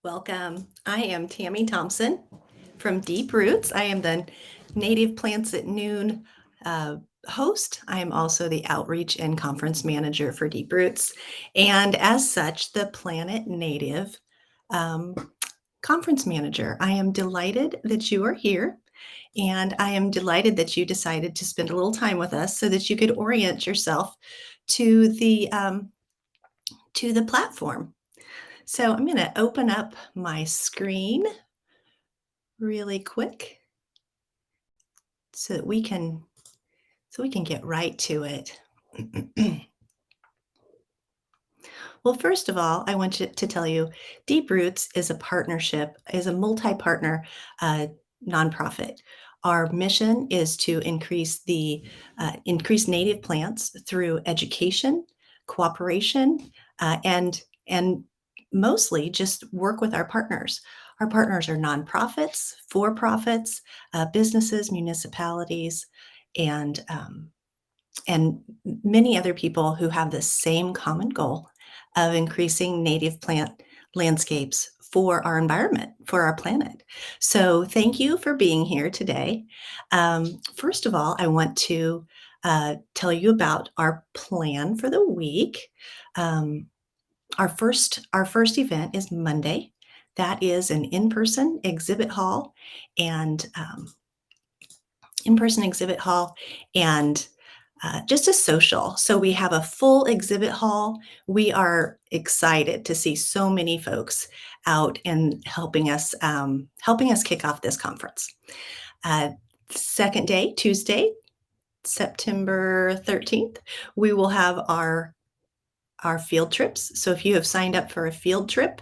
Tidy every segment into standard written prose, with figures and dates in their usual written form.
Welcome. I am Tammy Thompson from Deep Roots. I am the Native Plants at Noon host. I am also the outreach and conference manager for Deep Roots, and as such, the Planet Native um, conference manager. I am delighted that you are here, and I am delighted that you decided to spend a little time with us so that you could orient yourself to the platform. So I'm going to open up my screen really quick so that we can get right to it. Well, first of all, I want to tell you, Deep Roots is a partnership, is a multi-partner nonprofit. Our mission is to increase native plants through education, cooperation, and mostly just work with our partners. Our partners are nonprofits, for-profits, businesses, municipalities, and and many other people who have the same common goal of increasing native plant landscapes for our environment, for our planet. So, thank you for being here today. First of all, I want to tell you about our plan for the week. Um, our first event is Monday. That is an in-person exhibit hall and in-person exhibit hall and just a social. So we have a full exhibit hall. We are excited to see so many folks out and helping us kick off this conference. Uh, Second day, Tuesday, September 13th, we will have our field trips. So if you have signed up for a field trip,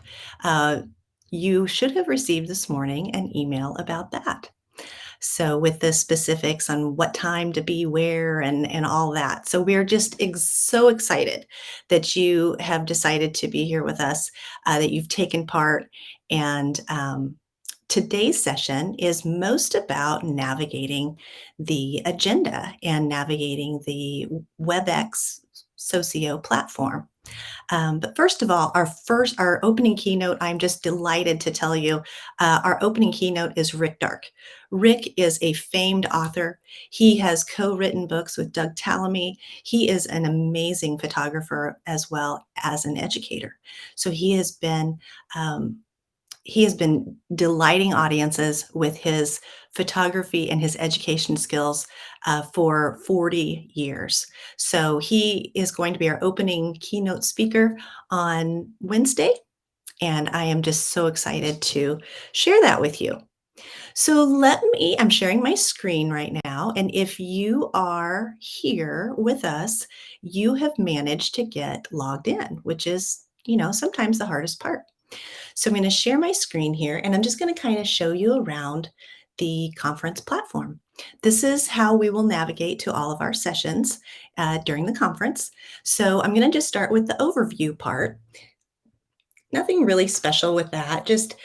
you should have received this morning an email about that. So with the specifics on what time to be where and all that. So we're just so excited that you have decided to be here with us, that you've taken part. And today's session is most about navigating the agenda and navigating the WebEx Socio platform. But first of all, our opening keynote, I'm just delighted to tell you, our opening keynote is Rick Dark. Rick is a famed author. He has co-written books with Doug Tallamy. He is an amazing photographer as well as an educator. So he has been delighting audiences with his photography and his education skills for 40 years. So he is going to be our opening keynote speaker on Wednesday, and I am just so excited to share that with you. So I'm sharing my screen right now, and if you are here with us, you have managed to get logged in, which is, sometimes the hardest part. So I'm going to share my screen here, and I'm just going to kind of show you around the conference platform. This is how we will navigate to all of our sessions during the conference. So I'm going to just start with the overview part. Nothing really special with that, just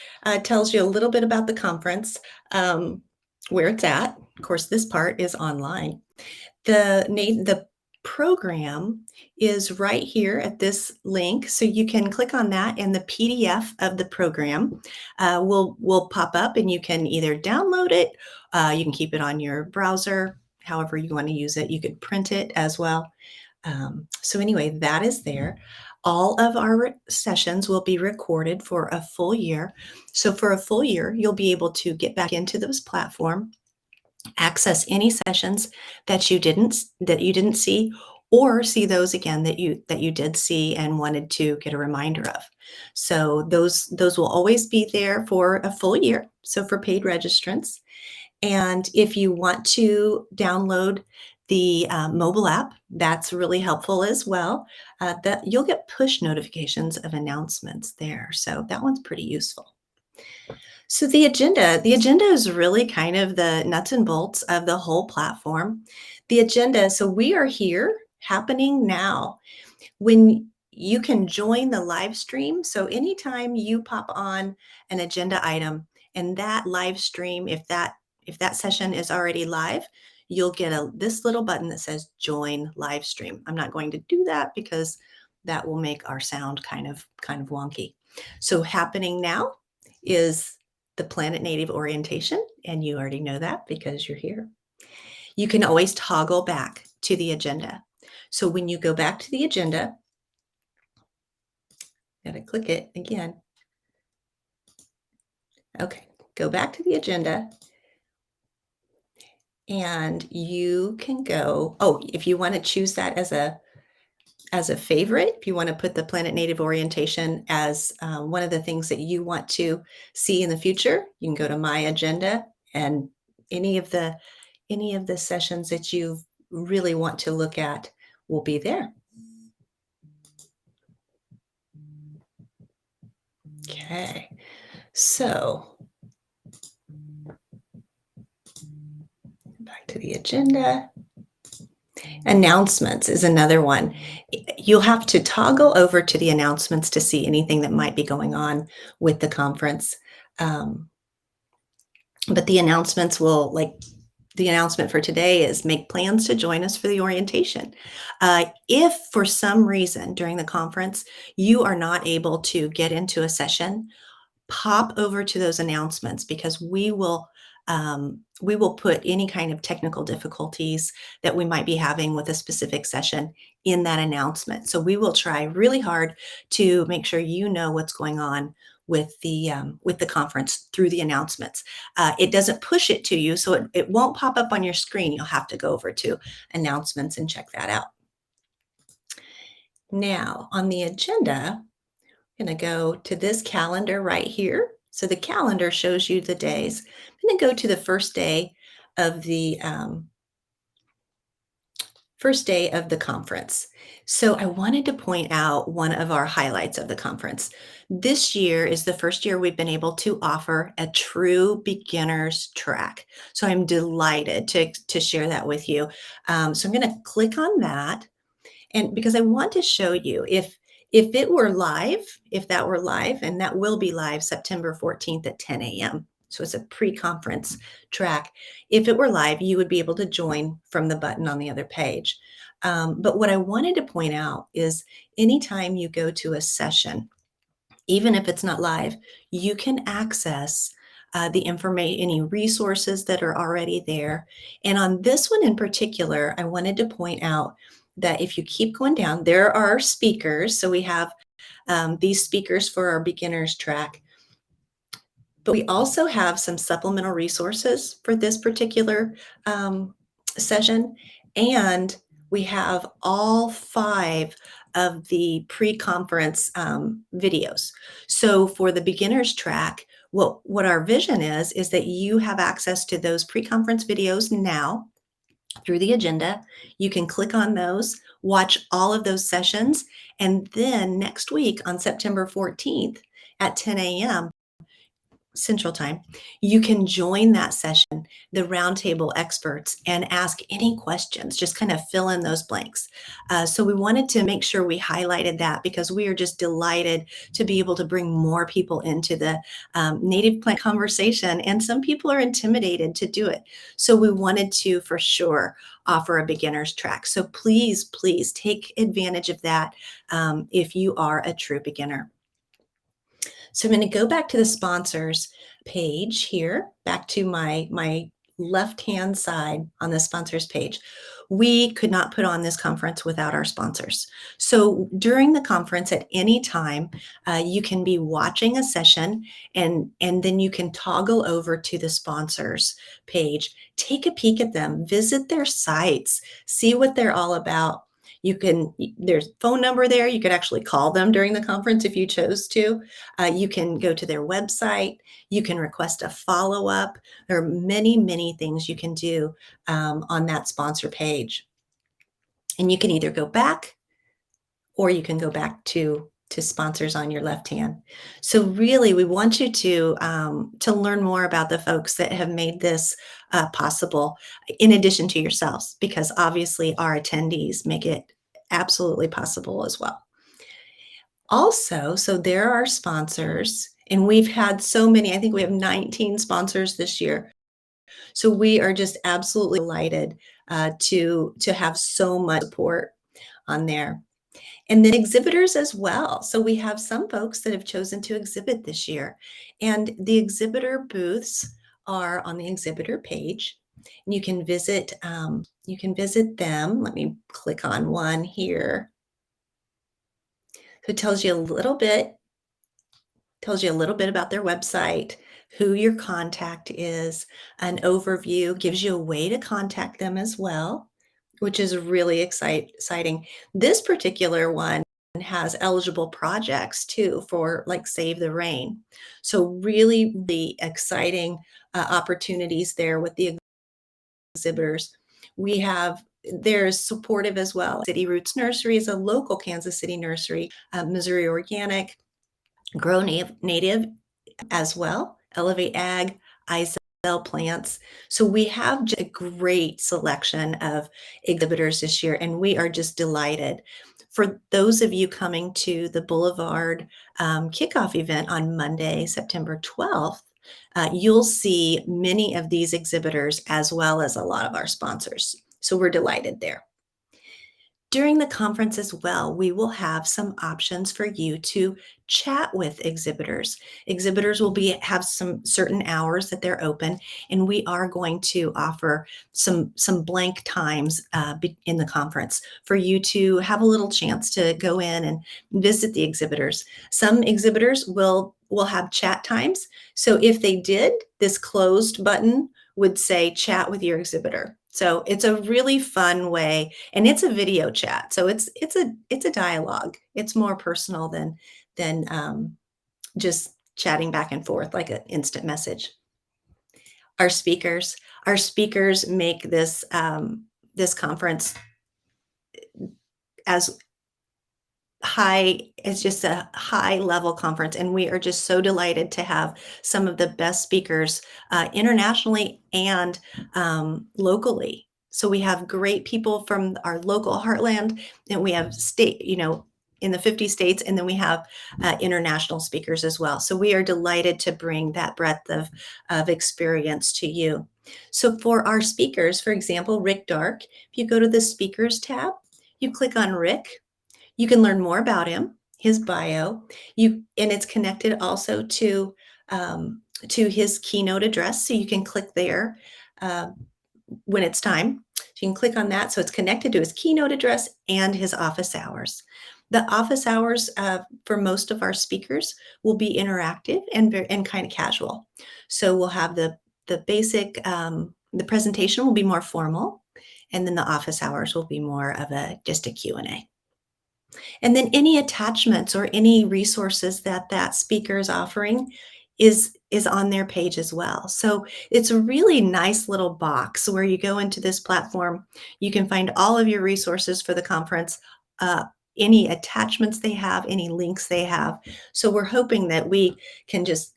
tells you a little bit about the conference, where it's at. Of course, this part is online. The program is right here at this link, so you can click on that, and the PDF of the program will pop up, and you can either download it, you can keep it on your browser, however you want to use it. You could print it as well. So anyway, that is there. All of our sessions will be recorded for a full year. So for a full year, you'll be able to get back into this platform, access any sessions that you didn't see, or see those again that you did see and wanted to get a reminder of. So those will always be there for a full year, so for paid registrants. And if you want to download the mobile app, that's really helpful as well. That you'll get push notifications of announcements there, so that one's pretty useful. So the agenda is really kind of the nuts and bolts of the whole platform. The agenda, so we are here happening now. When you can join the live stream, so anytime you pop on an agenda item and that live stream, if that session is already live, you'll get this little button that says join live stream. I'm not going to do that because that will make our sound kind of wonky. So happening now, is the Planet Native orientation, and you already know that because you're here. You can always toggle back to the agenda. So when you go back to the agenda, gotta click it again. Okay, go back to the agenda and you can go, oh, if you want to choose that as a favorite, if you want to put the Planet Native orientation as one of the things that you want to see in the future, you can go to My Agenda, and any of the sessions that you really want to look at will be there. Okay, so back to the agenda. Announcements is another one. You'll have to toggle over to the announcements to see anything that might be going on with the conference. Um, but the announcements will, like, the announcement for today is make plans to join us for the orientation. If for some reason during the conference you are not able to get into a session, pop over to those announcements because we will put any kind of technical difficulties that we might be having with a specific session in that announcement. So we will try really hard to make sure you know what's going on with the conference through the announcements. It doesn't push it to you, so it won't pop up on your screen. You'll have to go over to announcements and check that out. Now on the agenda, I'm going to go to this calendar right here. So the calendar shows you the days. I'm going to go to the first day of the conference. So I wanted to point out one of our highlights of the conference. This year is the first year we've been able to offer a true beginner's track. So I'm delighted to share that with you. So I'm going to click on that. And because I want to show you if it were live, if that were live, and that will be live September 14th at 10 a.m. So it's a pre-conference track. If it were live, you would be able to join from the button on the other page. But what I wanted to point out is anytime you go to a session, even if it's not live, you can access the information, any resources that are already there. And on this one in particular, I wanted to point out that if you keep going down, there are speakers. So we have these speakers for our beginners track, but we also have some supplemental resources for this particular session. And we have all 5 of the pre-conference videos. So for the beginners track, what our vision is that you have access to those pre-conference videos now through the agenda. You can click on those, watch all of those sessions, and then next week on September 14th at 10 a.m. Central Time, you can join that session, the roundtable experts, and ask any questions. Just kind of fill in those blanks. So we wanted to make sure we highlighted that because we are just delighted to be able to bring more people into the native plant conversation, and some people are intimidated to do it. So we wanted to, for sure, offer a beginner's track. So please, please take advantage of that if you are a true beginner. So I'm going to go back to the sponsors page here, back to my left-hand side on the sponsors page. We could not put on this conference without our sponsors. So during the conference at any time, you can be watching a session and then you can toggle over to the sponsors page, take a peek at them, visit their sites, see what they're all about. There's phone number there. You could actually call them during the conference if you chose to. You can go to their website. You can request a follow-up. There are many, many things you can do on that sponsor page. And you can either go back or you can go back to sponsors on your left hand. So really, we want you to learn more about the folks that have made this possible, in addition to yourselves, because obviously our attendees make it absolutely possible as well. Also, so there are sponsors, and we've had so many. I think we have 19 sponsors this year. So we are just absolutely delighted to have so much support on there. And then exhibitors as well. So we have some folks that have chosen to exhibit this year, and the exhibitor booths are on the exhibitor page. And you can visit them. Let me click on one here. So it tells you a little bit about their website, who your contact is, an overview, gives you a way to contact them as well, which is really exciting. This particular one has eligible projects too for like Save the Rain. So really, really exciting opportunities there with the exhibitors. We have They're supportive as well. City Roots Nursery is a local Kansas City nursery, Missouri Organic, Grow Native as well, Elevate Ag, ISL Plants. So we have a great selection of exhibitors this year, and we are just delighted. For those of you coming to the Boulevard kickoff event on Monday, September 12th, you'll see many of these exhibitors as well as a lot of our sponsors. So we're delighted there. During the conference as well, we will have some options for you to chat with exhibitors. Exhibitors will have some certain hours that they're open, and we are going to offer some blank times in the conference for you to have a little chance to go in and visit the exhibitors. Some exhibitors will have chat times. So if they did, this closed button would say chat with your exhibitor. So it's a really fun way, and it's a video chat. So it's a dialogue. It's more personal than just chatting back and forth like an instant message. Our speakers, our speakers make this conference as it's just a high level conference, and we are just so delighted to have some of the best speakers internationally and locally. So we have great people from our local heartland, and we have in the 50 states, and then we have international speakers as well. So we are delighted to bring that breadth of experience to you. So for our speakers, for example, Rick Dark, if you go to the speakers tab, you click on Rick. You can learn more about him, his bio. And it's connected also to his keynote address, so you can click there uh, when it's time. So you can click on that, so it's connected to his keynote address and his office hours. The office hours for most of our speakers will be interactive and kind of casual. So we'll have the basic the presentation will be more formal, and then the office hours will be more of just a Q&A. And then any attachments or any resources that speaker is offering is on their page as well. So it's a really nice little box where you go into this platform. You can find all of your resources for the conference, any attachments they have, any links they have. So we're hoping that we can just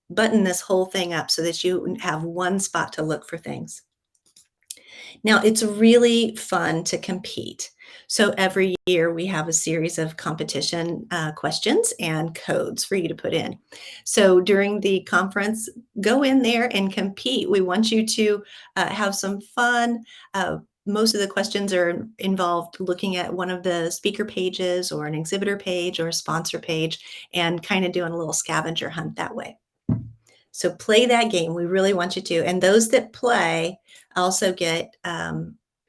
button this whole thing up so that you have one spot to look for things. Now, it's really fun to compete. So every year we have a series of competition questions and codes for you to put in. So during the conference, go in there and compete. We want you to have some fun. Most of the questions are involved looking at one of the speaker pages or an exhibitor page or a sponsor page and kind of doing a little scavenger hunt that way. So play that game. We really want you to. And those that play also get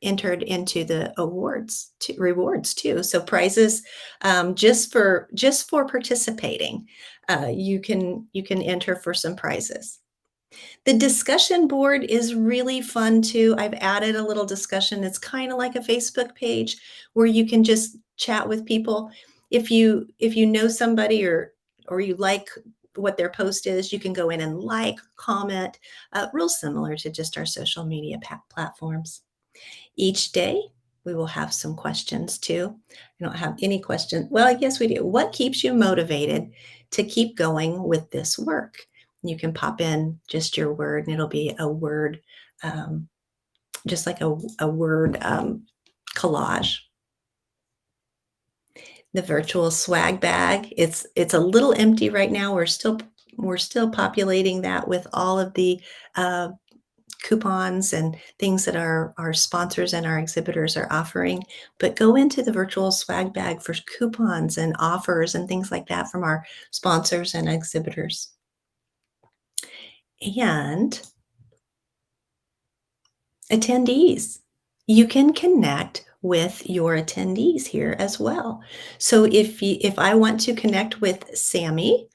entered into the rewards too. So prizes just for participating. You can enter for some prizes. The discussion board is really fun too. I've added a little discussion. It's kind of like a Facebook page where you can just chat with people. If you know somebody or you like what their post is, you can go in and comment, real similar to just our social media platforms. Each day, we will have some questions too. I don't have any questions. Well, yes, we do. What keeps you motivated to keep going with this work? You can pop in just your word, and it'll be a word, just like a word collage. The virtual swag bag, it's a little empty right now. We're still populating that with all of the coupons and things that our sponsors and our exhibitors are offering, but go into the virtual swag bag for coupons and offers and things like that from our sponsors and exhibitors. And attendees. You can connect with your attendees here as well. So if I want to connect with Sammy,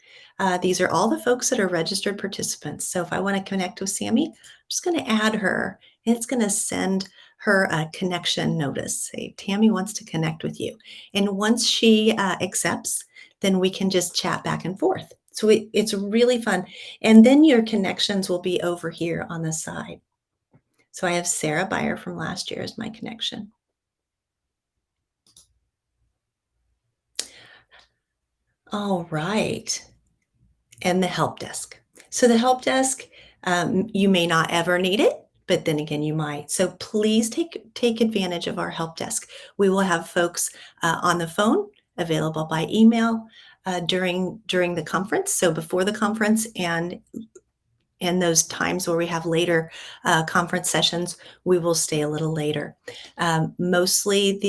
these are all the folks that are registered participants. So if I want to connect with Sammy, I'm just going to add her, and it's going to send her a connection notice. Say, Tammy wants to connect with you. And once she accepts, then we can just chat back and forth. So it's really fun. And then your connections will be over here on the side. So I have Sarah Beyer from last year as my connection. All right. And the help desk. So the help desk, you may not ever need it, but then again, you might. So please take advantage of our help desk. We will have folks on the phone, available by email during the conference. So before the conference and those times where we have later conference sessions, we will stay a little later. Mostly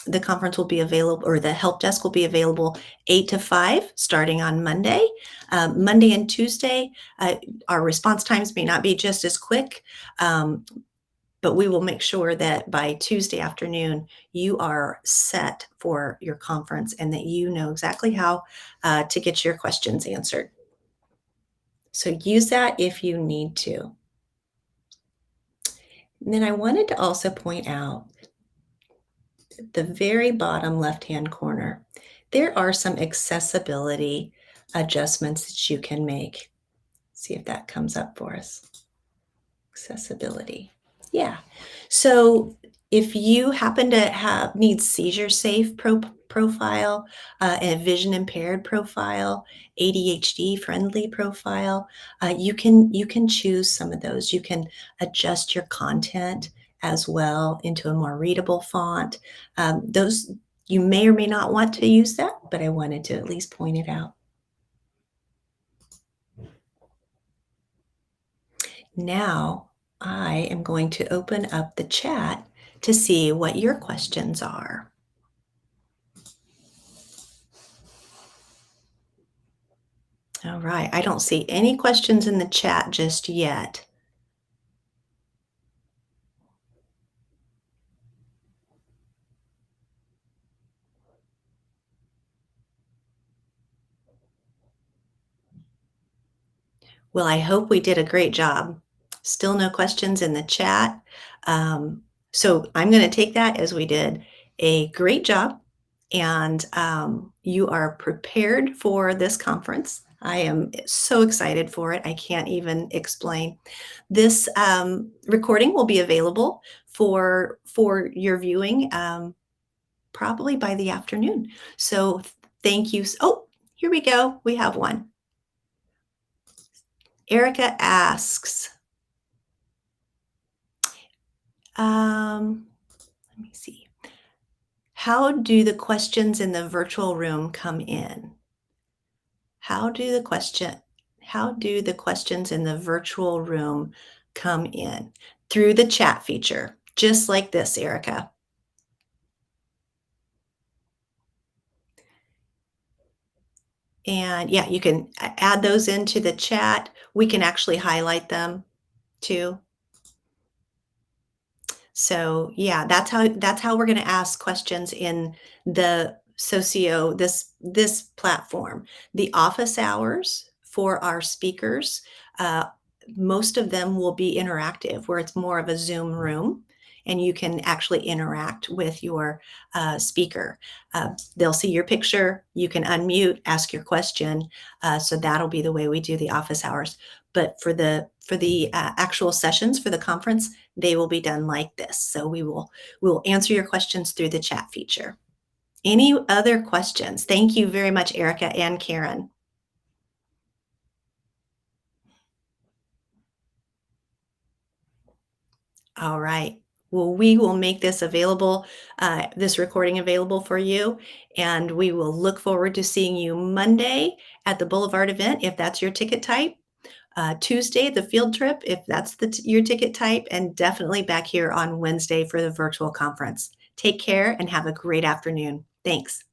the conference will be available, or the help desk will be available 8 to 5 starting on Monday. Monday and Tuesday, our response times may not be just as quick, but we will make sure that by Tuesday afternoon, you are set for your conference and that you know exactly how to get your questions answered. So use that if you need to. And then I wanted to also point out the very bottom left-hand corner, there are some accessibility adjustments that you can make. See if that comes up for us. Accessibility. Yeah. So if you happen to have need seizure safe profile, and a vision impaired profile, ADHD friendly profile, you can choose some of those. You can adjust your content as well into a more readable font. Those you may or may not want to use that, but I wanted to at least point it out. Now, I am going to open up the chat to see what your questions are. All right, I don't see any questions in the chat just yet. Well, I hope we did a great job. Still no questions in the chat. So I'm going to take that as we did a great job, and you are prepared for this conference. I am so excited for it. I can't even explain. This recording will be available for your viewing probably by the afternoon. So thank you. Oh, here we go. We have one. Erica asks, let me see. How do the questions in the virtual room come in? How do the questions in the virtual room come in? Through the chat feature, just like this, Erica. And yeah, you can add those into the chat. We can actually highlight them too. So yeah, that's how we're going to ask questions in the socio this platform. The office hours for our speakers, uh, most of them will be interactive, where it's more of a Zoom room, and you can actually interact with your speaker. They'll see your picture. You can unmute, ask your question. So that'll be the way we do the office hours. But for the actual sessions for the conference, they will be done like this. So we will answer your questions through the chat feature. Any other questions? Thank you very much, Erica and Karen. All right. Well, we will make this available, this recording available for you, and we will look forward to seeing you Monday at the Boulevard event if that's your ticket type. Tuesday, the field trip, if that's your ticket type, and definitely back here on Wednesday for the virtual conference. Take care and have a great afternoon. Thanks.